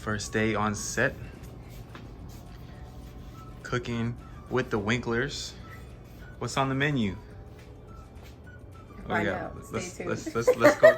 First day on set, cooking with the Winklers. What's on the menu? Find out. Stay tuned. Let's go.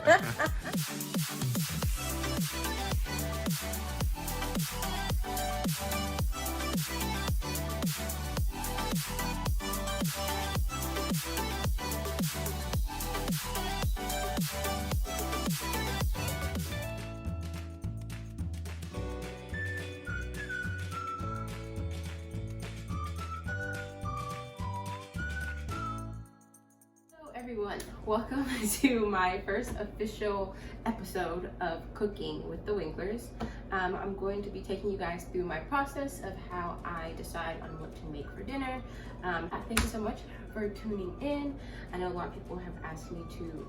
Everyone, welcome to my first official episode of Cooking with the Winklers. I'm going to be taking you guys through my process of how I decide on what to make for dinner. Thank you so much for tuning in. I know a lot of people have asked me to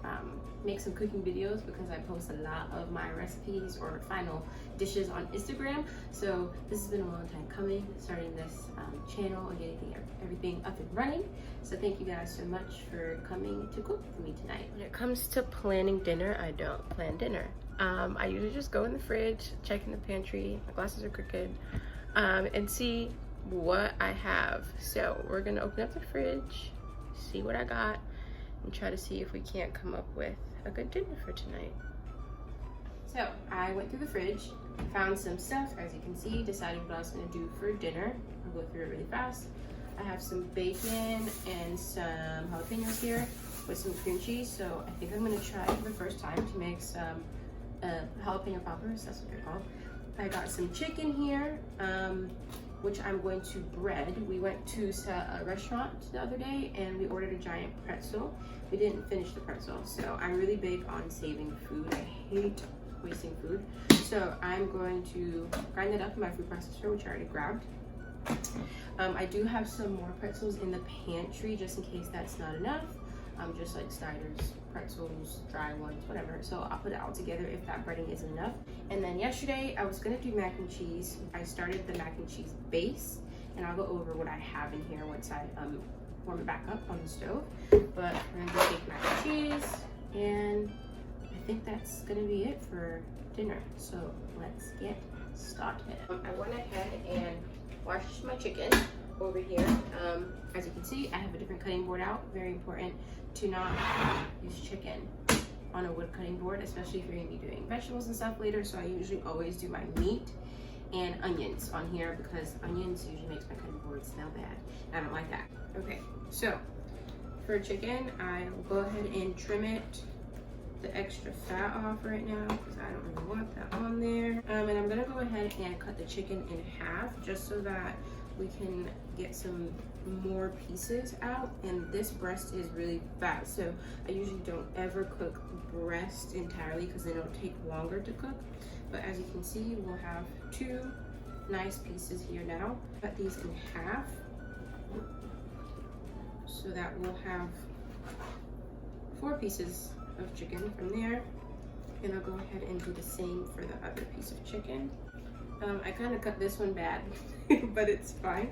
make some cooking videos because I post a lot of my recipes or final dishes on Instagram. So this has been a long time coming, starting this channel and getting everything up and running. So thank you guys so much for coming to cook with me tonight. When it comes to planning dinner, I don't plan dinner. I usually just go in the fridge, check in the pantry, my glasses are crooked, and see what I have. So we're gonna open up the fridge, see what I got, and try to see if we can't come up with a good dinner for tonight. So I went through the fridge, found some stuff, as you can see, decided what I was gonna do for dinner. I'll go through it really fast. I have some bacon and some jalapeños here with some cream cheese. So I think I'm gonna try for the first time to make some jalapeno poppers, that's what they're called. I got some chicken here, which I'm going to bread. We went to a restaurant the other day and we ordered a giant pretzel. We didn't finish the pretzel, so I'm really big on saving food. I hate wasting food. So I'm going to grind it up in my food processor, which I already grabbed. I do have some more pretzels in the pantry just in case that's not enough. Just like Snyder's pretzels, dry ones, whatever. So I'll put it all together if that breading isn't enough. And then yesterday I was gonna do mac and cheese. I started the mac and cheese base, and I'll go over what I have in here once I warm it back up on the stove. But we're gonna do baked mac and cheese, and I think that's gonna be it for dinner. So let's get started. I went ahead and washed my chicken over here. As you can see, I have a different cutting board out. Very important to not use chicken on a wood cutting board, especially if you're gonna be doing vegetables and stuff later. So I usually always do my meat and onions on here because onions usually makes my cutting board smell bad. I don't like that. Okay, so for chicken, I'll go ahead and trim it, the extra fat off right now because I don't really want that on there. And I'm gonna go ahead and cut the chicken in half just so that we can get some more pieces out. And this breast is really fat, so I usually don't ever cook breast entirely because then it'll take longer to cook. But as you can see, we'll have two nice pieces here now. Cut these in half so that we'll have 4 pieces of chicken from there. And I'll go ahead and do the same for the other piece of chicken. I kind of cut this one bad, but it's fine.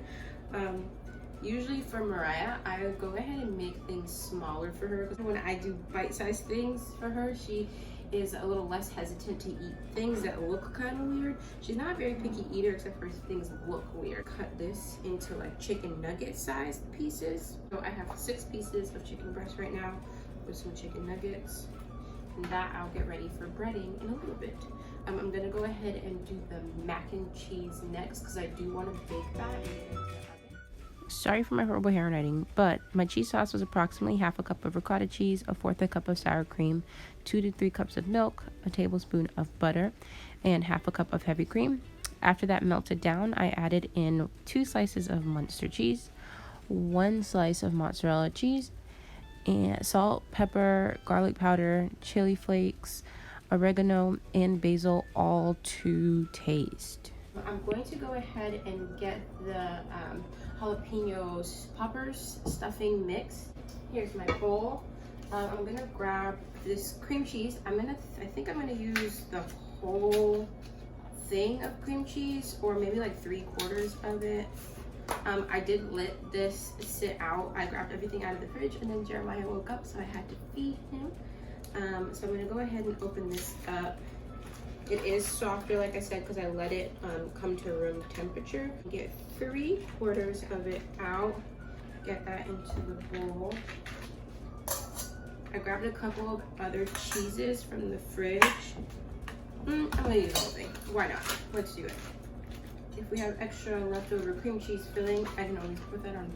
Usually for Mariah, I go ahead and make things smaller for her. When I do bite-sized things for her, she is a little less hesitant to eat things that look kind of weird. She's not a very picky eater except for things that look weird. Cut this into like chicken nugget sized pieces. So I have 6 pieces of chicken breast right now with some chicken nuggets. And that I'll get ready for breading in a little bit. I'm gonna go ahead and do the mac and cheese next because I do want to bake that. Sorry for my horrible handwriting, but my cheese sauce was approximately half a cup of ricotta cheese, a fourth a cup of sour cream, 2 to 3 cups of milk, a tablespoon of butter, and half a cup of heavy cream. After that melted down, I added in 2 slices of Munster cheese, 1 slice of mozzarella cheese, and salt, pepper, garlic powder, chili flakes, oregano, and basil, all to taste. I'm going to go ahead and get the jalapeños poppers stuffing mix. Here's my bowl. I'm gonna grab this cream cheese. I think I'm gonna use the whole thing of cream cheese, or maybe like 3/4 of it. I did let this sit out. I grabbed everything out of the fridge and then Jeremiah woke up, so I had to feed him. So I'm gonna go ahead and open this up It is softer, like I said, because I let it come to room temperature. Get 3/4 of it out. Get that into the bowl. I grabbed a couple of other cheeses from the fridge. I'm gonna use the whole thing. Why not? Let's do it. If we have extra leftover cream cheese filling, I can always put that on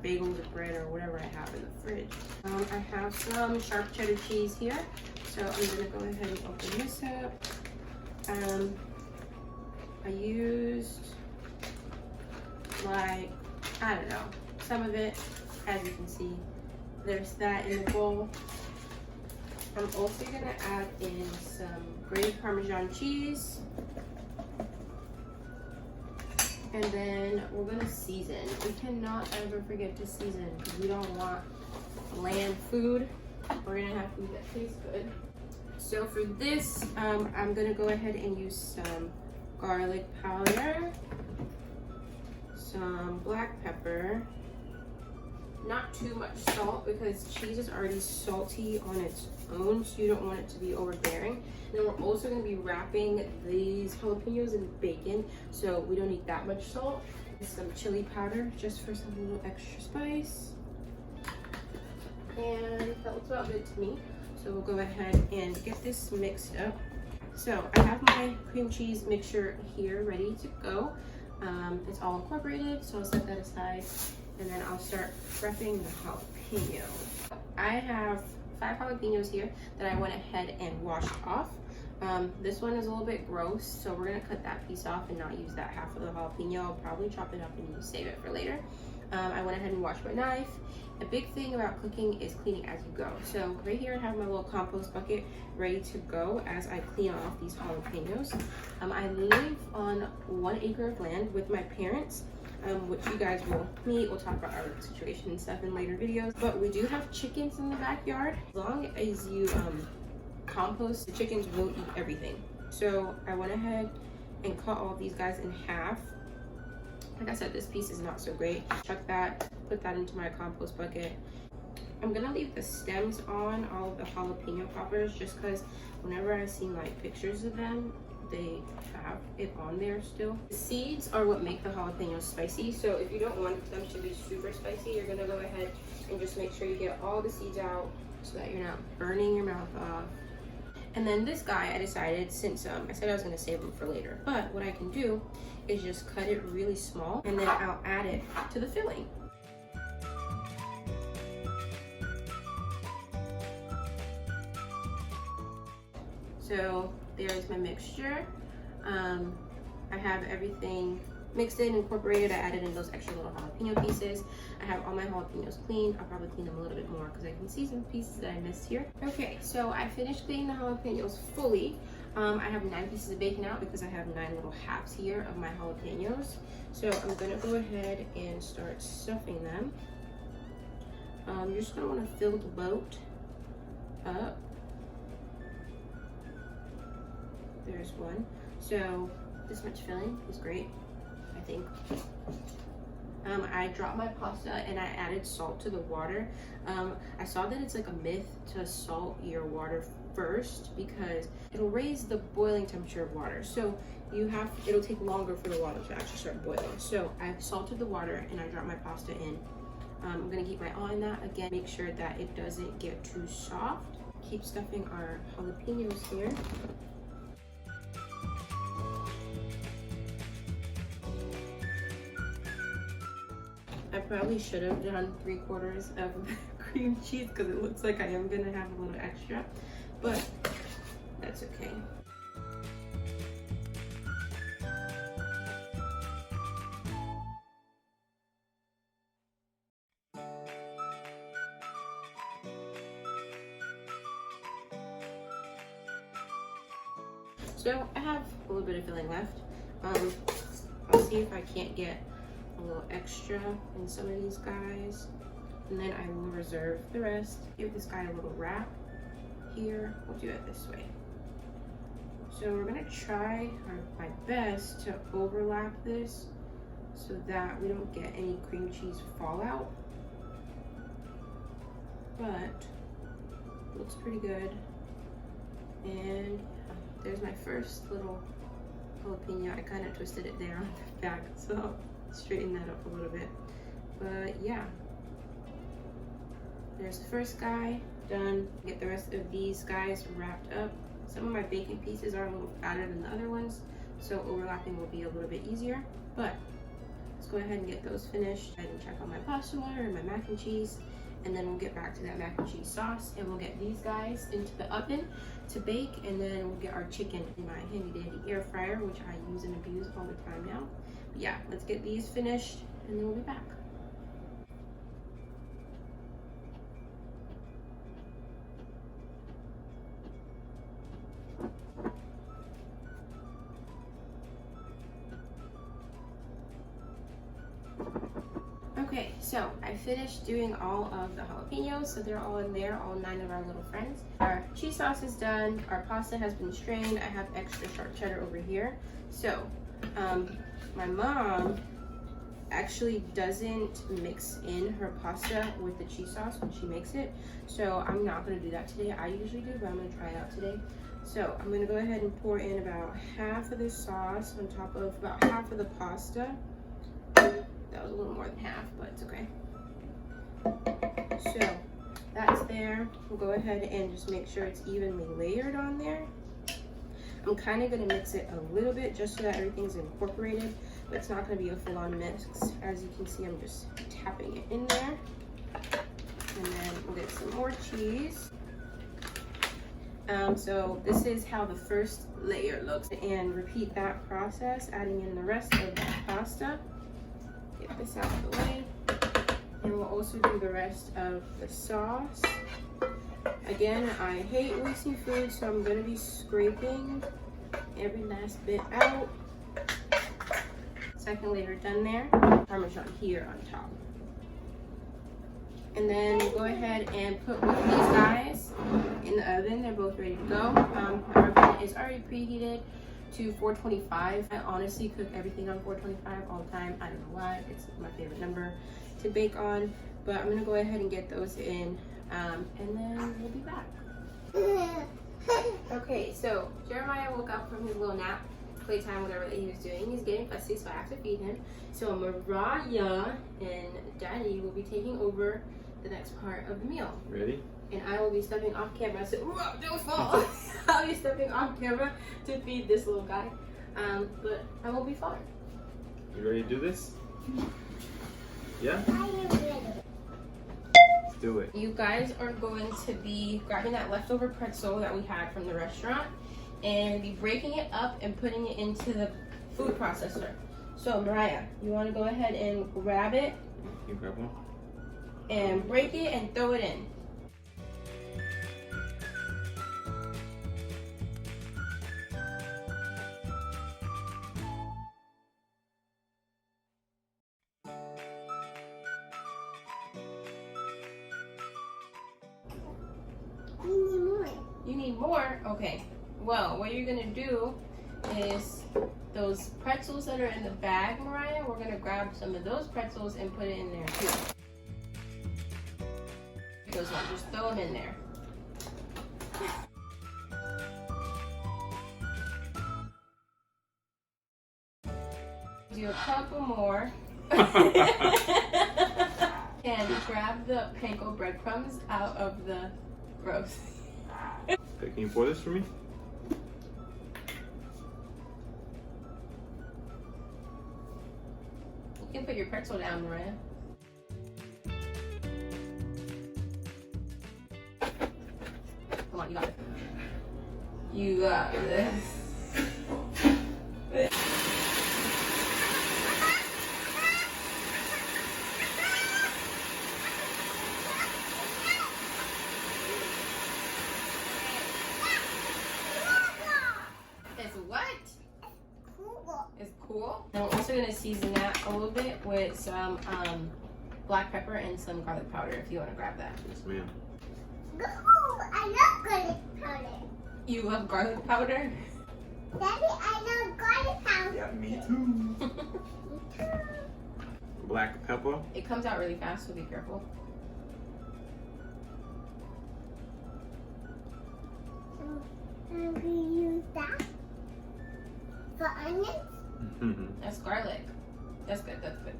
bagels or bread or whatever I have in the fridge. I have some sharp cheddar cheese here, so I'm gonna go ahead and open this up. I used like, I don't know, some of it, as you can see. There's that in the bowl. I'm also gonna add in some grated Parmesan cheese. And then we're gonna season. We cannot ever forget to season because we don't want bland food. We're gonna have food that tastes good. So for this, I'm gonna go ahead and use some garlic powder, some black pepper, not too much salt because cheese is already salty on its own, so you don't want it to be overbearing. And then we're also going to be wrapping these jalapenos in bacon, so we don't need that much salt. Some chili powder just for some little extra spice. And that looks about good to me. So we'll go ahead and get this mixed up. So I have my cream cheese mixture here ready to go. It's all incorporated, so I'll set that aside. And then I'll start prepping the jalapeno. I have 5 jalapenos here that I went ahead and washed off. This one is a little bit gross, so we're gonna cut that piece off and not use that half of the jalapeno. I'll probably chop it up and save it for later. I went ahead and washed my knife. A big thing about cooking is cleaning as you go. So right here I have my little compost bucket ready to go as I clean off these jalapenos. I live on 1 acre of land with my parents, which you guys will meet. We'll talk about our situation and stuff in later videos. But we do have chickens in the backyard. As long as you compost, the chickens will eat everything. So I went ahead and cut all of these guys in half. Like I said, this piece is not so great. Chuck that, put that into my compost bucket. I'm gonna leave the stems on all of the jalapeno poppers just because whenever I've seen like pictures of them, they have it on there still. The seeds are what make the jalapenos spicy, so if you don't want them to be super spicy, you're gonna go ahead and just make sure you get all the seeds out so that you're not burning your mouth off. And then this guy, I decided, since I said I was gonna save him for later, but what I can do is just cut it really small and then I'll add it to the filling. So there's my mixture. I have everything mixed in, incorporated. I added in those extra little jalapeno pieces. I have all my jalapenos cleaned. I'll probably clean them a little bit more because I can see some pieces that I missed here. Okay, so I finished cleaning the jalapenos fully. I have 9 pieces of bacon out because I have 9 little halves here of my jalapenos. So I'm gonna go ahead and start stuffing them. You're just gonna wanna fill the boat up. There's one. So this much filling is great, I think. I dropped my pasta and I added salt to the water. I saw that it's like a myth to salt your water first because it'll raise the boiling temperature of water. So it'll take longer for the water to actually start boiling. So I've salted the water and I dropped my pasta in. I'm gonna keep my eye on that. Again, make sure that it doesn't get too soft. Keep stuffing our jalapenos here. I probably should have done 3/4 of cream cheese because it looks like I am gonna have a little extra, but that's okay. So I have a little bit of filling left. I'll see if I can't get a little extra in some of these guys, and then I will reserve the rest. Give this guy a little wrap here. We'll do it this way. So we're gonna try my best to overlap this so that we don't get any cream cheese fallout, but it looks pretty good. And there's my first little jalapeno. I kind of twisted it there on the back, so I'll straighten that up a little bit. But yeah, there's the first guy done. Get the rest of these guys wrapped up. Some of my bacon pieces are a little fatter than the other ones, so overlapping will be a little bit easier. But let's go ahead and get those finished. I can check on my pasta water and my mac and cheese, and then we'll get back to that mac and cheese sauce, and we'll get these guys into the oven to bake, and then we'll get our chicken in my handy dandy air fryer, which I use and abuse all the time now. But yeah, let's get these finished, and then we'll be back. Okay, so I finished doing all of the jalapenos, so they're all in there, all 9 of our little friends. Our cheese sauce is done, our pasta has been strained, I have extra sharp cheddar over here. So, my mom actually doesn't mix in her pasta with the cheese sauce when she makes it, so I'm not gonna do that today. I usually do, but I'm gonna try it out today. So I'm gonna go ahead and pour in about half of the sauce on top of about half of the pasta. That was a little more than half, but it's okay. So that's there. We'll go ahead and just make sure it's evenly layered on there. I'm kind of going to mix it a little bit just so that everything's incorporated, but it's not going to be a full-on mix. As you can see, I'm just tapping it in there. And then we'll get some more cheese. So this is how the first layer looks, and repeat that process, adding in the rest of the pasta. Get this out of the way, and we'll also do the rest of the sauce. Again, I hate wasting food, so I'm going to be scraping every last bit out. Second layer done there. Parmesan here on top. And then we'll go ahead and put both these guys in the oven. They're both ready to go. Our oven is already preheated to 425. I honestly cook everything on 425 all the time. I don't know why. It's my favorite number to bake on. But I'm gonna go ahead and get those in, and then we'll be back. Okay, so Jeremiah woke up from his little nap, playtime, whatever that he was doing. He's getting fussy, so I have to feed him. So Mariah and Daddy will be taking over the next part of the meal. Ready? And I will be stepping off camera. So, don't fall. I'll be stepping off camera to feed this little guy. But I will be fine. You ready to do this? Yeah? I am ready. Let's do it. You guys are going to be grabbing that leftover pretzel that we had from the restaurant and be breaking it up and putting it into the food processor. So, Mariah, you want to go ahead and grab it? You grab one? And break it and throw it in. We need more. You need more? Okay. Well, what you're gonna do is those pretzels that are in the bag, Mariah, we're gonna grab some of those pretzels and put it in there too. Those ones, just throw them in there. Do a couple more. And grab the panko breadcrumbs out of the gross. Okay, can you pour this for me? You can put your pretzel down, Mariah. Come on, you got it. You got this. It's what? Cool. It's cool. And we're also gonna season that a little bit with some black pepper and some garlic powder if you want to grab that. Yes, ma'am. Ooh, I love garlic powder. You love garlic powder? Daddy, I love garlic powder. Yeah, me too. Black pepper. It comes out really fast, so be careful. I'm going to use that? For onions? That's garlic. That's good, that's good.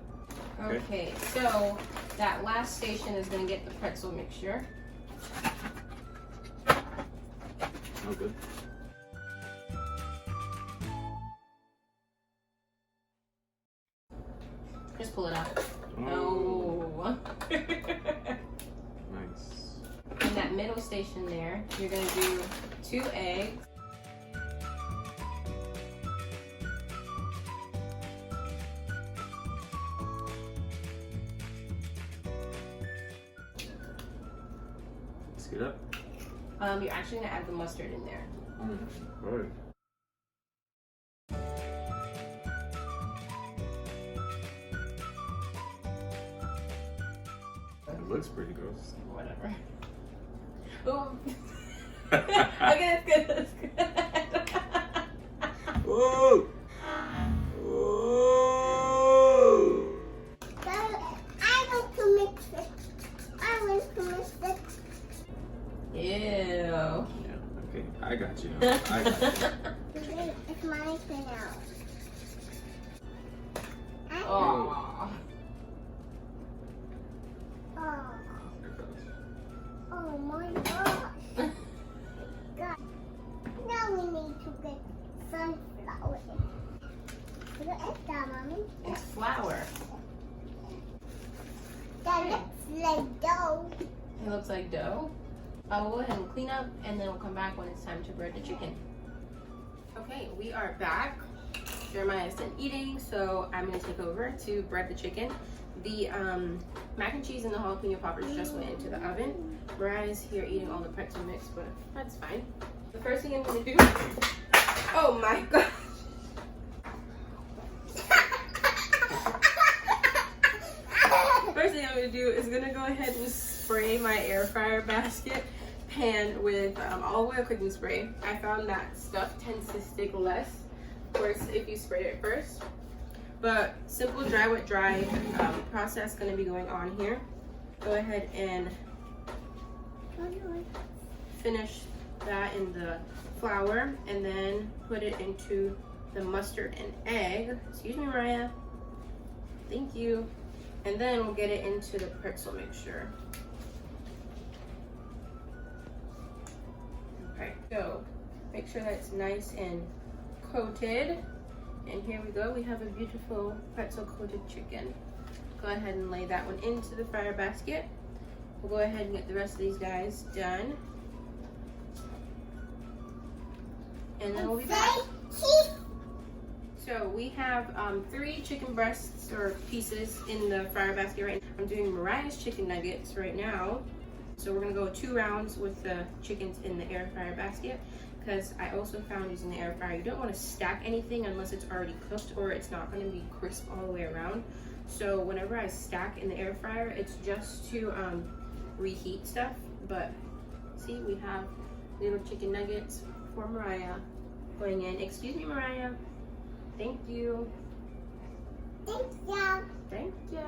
Okay, so that last station is gonna get the pretzel mixture. Oh, good. Just pull it out. Oh. Oh. Nice. In that middle station there, you're gonna do 2 eggs. See that? You're actually gonna add the mustard in there. Good. It looks pretty gross. Whatever. Oh. Okay, that's good. That's good. Whoa! Whoa! I want to mix it. I want to mix it. Ew. Yeah, okay, I got you. I got you. It's my turn now. Oh. Oh. Oh my gosh. God. Now we need to get sunflower. What is that, Mommy? It's flour. That looks like dough. It looks like dough. I'll go ahead and clean up and then we'll come back when it's time to bread the chicken. Okay, we are back. Jeremiah is done eating, so I'm gonna take over to bread the chicken. The mac and cheese and the jalapeno poppers just went into the oven. Mariah's here eating all the pretzel mix, but that's fine. The first thing I'm gonna do, oh my gosh. First thing I'm gonna do is gonna go ahead and spray my air fryer basket pan with olive oil cooking spray. I found that stuff tends to stick less, of course, if you spray it first. But simple dry wet dry process gonna be going on here. Go ahead and finish that in the flour and then put it into the mustard and egg. Excuse me, Mariah. Thank you. And then we'll get it into the pretzel mixture. Okay, so make sure that it's nice and coated. And here we go, we have a beautiful pretzel coated chicken. Go ahead and lay that one into the fryer basket. We'll go ahead and get the rest of these guys done. And then we'll be back. So we have 3 chicken breasts or pieces in the fryer basket right now. I'm doing Mariah's chicken nuggets right now. So we're gonna go 2 rounds with the chickens in the air fryer basket, because I also found using the air fryer, you don't want to stack anything unless it's already cooked or it's not going to be crisp all the way around. So whenever I stack in the air fryer, it's just to reheat stuff. But see, we have little chicken nuggets for Mariah going in. Excuse me, Mariah. Thank you. Thank you. Thank you.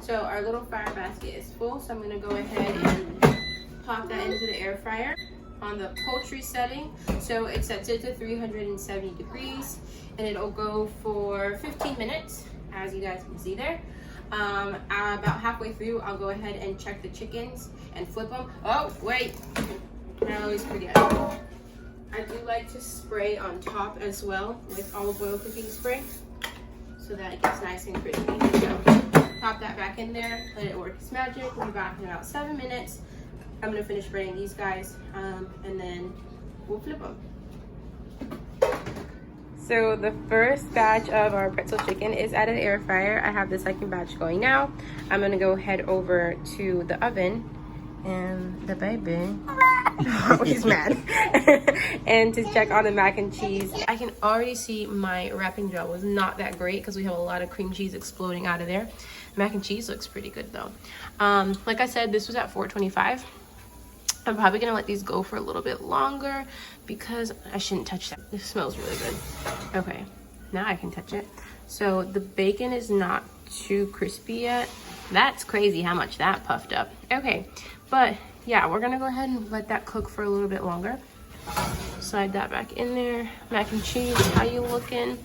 So our little fryer basket is full, so I'm going to go ahead and pop that into the air fryer on the poultry setting. So it sets it to 370 degrees and it'll go for 15 minutes, as you guys can see there. About halfway through, I'll go ahead and check the chickens and flip them. Oh, wait, I always forget. I do like to spray on top as well with olive oil cooking spray so that it gets nice and crispy. So pop that back in there, let it work its magic. We'll be back in about 7 minutes. I'm gonna finish breading these guys and then we'll flip them. So the first batch of our pretzel chicken is out of the air fryer. I have the second batch going now. I'm gonna go head over to the oven and the baby, oh, he's mad, and to check on the mac and cheese. I can already see my wrapping job was not that great because we have a lot of cream cheese exploding out of there. Mac and cheese looks pretty good though. Like I said, this was at $4.25. I'm probably gonna let these go for a little bit longer because I shouldn't touch that. This smells really good. Okay, now I can touch it. So the bacon is not too crispy yet. That's crazy how much that puffed up. Okay, but yeah, we're gonna go ahead and let that cook for a little bit longer. Slide that back in there. Mac and cheese, how you looking?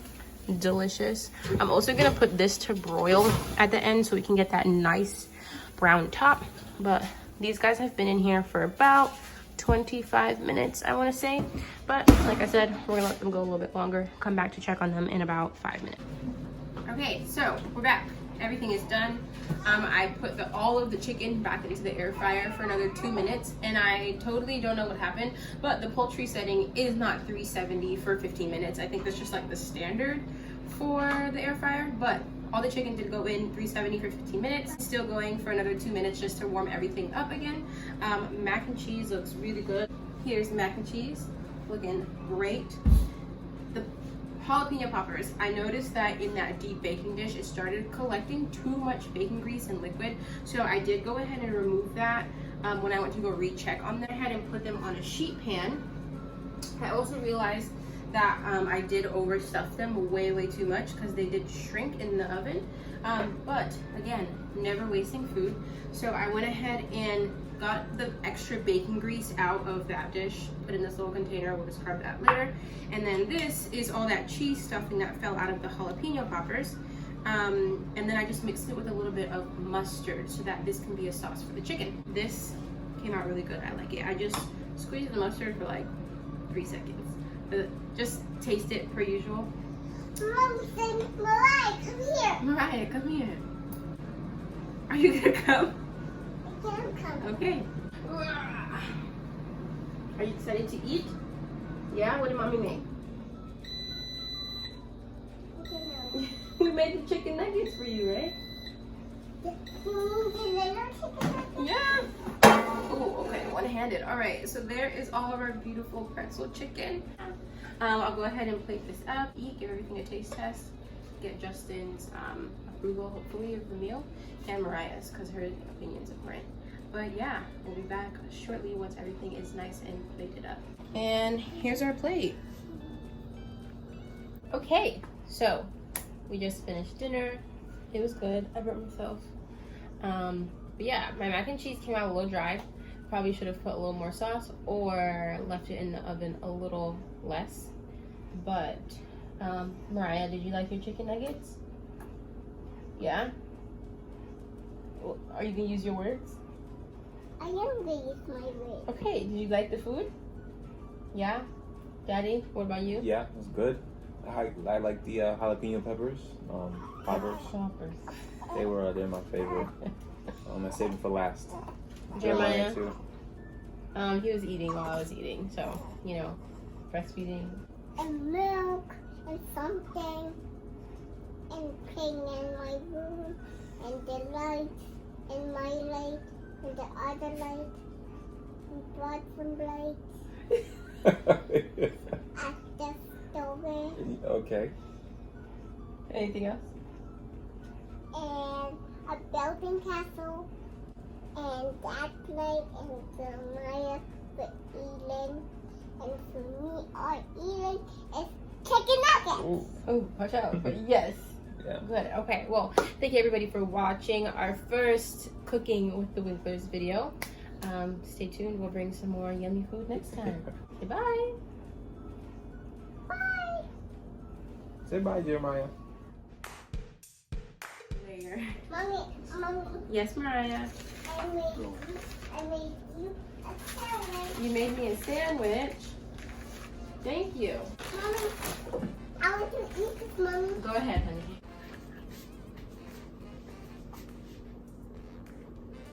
Delicious. I'm also gonna put this to broil at the end so we can get that nice brown top. But these guys have been in here for about 25 minutes, I want to say. But like I said, we're gonna let them go a little bit longer. Come back to check on them in about 5 minutes. Okay, so we're back. Everything is done. I put all of the chicken back into the air fryer for another 2 minutes, and I totally don't know what happened, but the poultry setting is not 370 for 15 minutes. I think that's just like the standard for the air fryer, but all the chicken did go in 370 for 15 minutes. Still going for another 2 minutes just to warm everything up again. Mac and cheese looks really good. Here's the mac and cheese, looking great. The jalapeno poppers, I noticed that in that deep baking dish, it started collecting too much bacon grease and liquid. So I did go ahead and remove that when I went to go recheck on them. I had and put them on a sheet pan. I also realized that I did overstuff them way too much because they did shrink in the oven. But again, never wasting food. So I went ahead and got the extra bacon grease out of that dish, put in this little container. We'll discard that later. And then this is all that cheese stuffing that fell out of the jalapeno poppers. And then I just mixed it with a little bit of mustard so that this can be a sauce for the chicken. This came out really good. I like it. I just squeezed the mustard for like 3 seconds. Just taste it per usual. Mom said, Mariah, come here. Mariah, come here. Are you gonna come? I can't come. Okay. Are you excited to eat? Yeah? What did mommy make? Okay, no. We made the chicken nuggets for you, right? The little chicken nuggets? Yeah. Oh, okay, one-handed. All right, so there is all of our beautiful pretzel chicken. I'll go ahead and plate this up, eat, give everything a taste test, get Justin's approval, hopefully, of the meal, and Mariah's, because her opinion's important. But yeah, we'll be back shortly once everything is nice and plated up. And here's our plate. Okay, so we just finished dinner. It was good. I burnt myself. But yeah, my mac and cheese came out a little dry. Probably should have put a little more sauce or left it in the oven a little less. But Mariah, did you like your chicken nuggets? Yeah? Are you gonna use your words? I am going to use my words. Okay, did you like the food? Yeah? Daddy, what about you? Yeah, it was good. I like the jalapeno peppers, poppers. Poppers. They're my favorite. I saved them for last. Jeremiah? Too. He was eating while I was eating, so, you know, breastfeeding. And milk and something and playing in my room and the lights and my light and the other light and brought some lights at the stove Okay. Anything else? and a building castle and that plate and Jeremiah for eating and for me or eating is chicken nuggets. Ooh. Oh, watch out. But yes. Yeah. Good. Okay. Well, thank you everybody for watching our first Cooking with the Winklers video. Stay tuned. We'll bring some more yummy food next time. Okay, bye. Bye. Say bye, Jeremiah. Later. Mommy, Yes, Mariah. I made you a sandwich. You made me a sandwich. Thank you. Mommy, I want to eat this, Mommy. Go ahead, honey.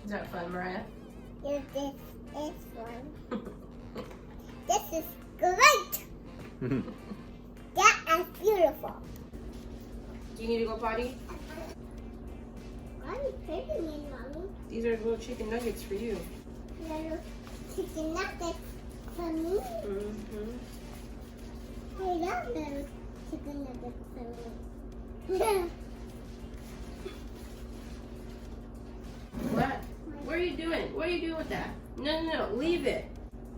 Is that fun, Mariah? Yeah, this is one. This is great. That is beautiful. Do you need to go potty? Why are you picking me, Mommy? These are little chicken nuggets for you. Little chicken nuggets for me. Mm-hmm. I love little chicken nuggets for me. What? What are you doing? What are you doing with that? No, leave it.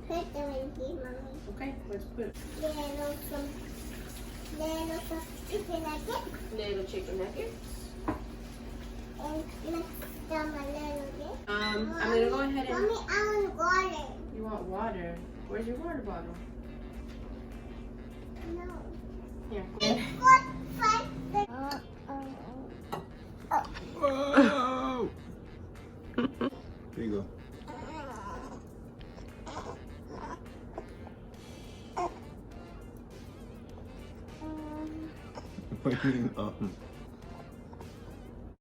Put them in here, Mommy. Okay, let's put it. Little some chicken nuggets. Little chicken nuggets. And mix them a little bit. I'm gonna go ahead and. Mommy, I want water. You want water? Where's your water bottle? No. Here. What? Five. Whoa! Here you go. What do you mean,